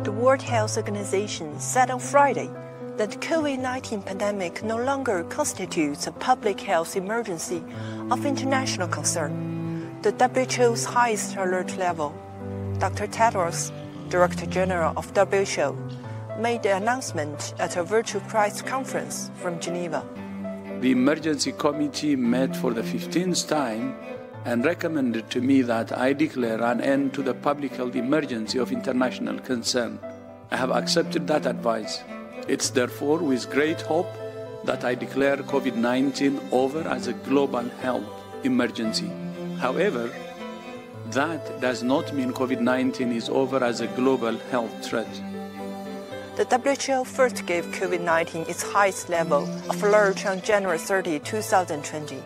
The World Health Organization said on Friday that the COVID-19 pandemic no longer constitutes a public health emergency of international concern, the WHO's highest alert level. Dr. Ted-Ross, Director General of WHO, made the announcement at a virtual press conference from Geneva. The emergency committee met for the 15th time and recommended to me that I declare an end to the public health emergency of international concern. I have accepted that advice. It's therefore with great hope that I declare COVID-19 over as a global health emergency. However, that does not mean COVID-19 is over as a global health threat. The WHO first gave COVID-19 its highest level of alert on January 30, 2020,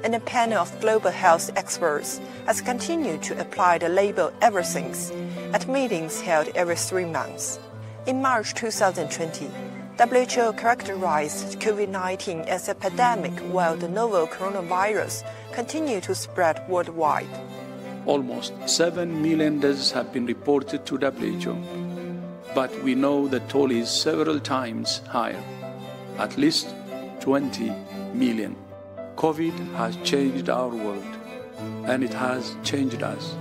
and a panel of global health experts has continued to apply the label ever since at meetings held every 3 months. In March 2020, WHO characterized COVID-19 as a pandemic while the novel coronavirus continued to spread worldwide. Almost 7 million deaths have been reported to WHO, but we know the toll is several times higher, at least 20 million. COVID has changed our world, and it has changed us.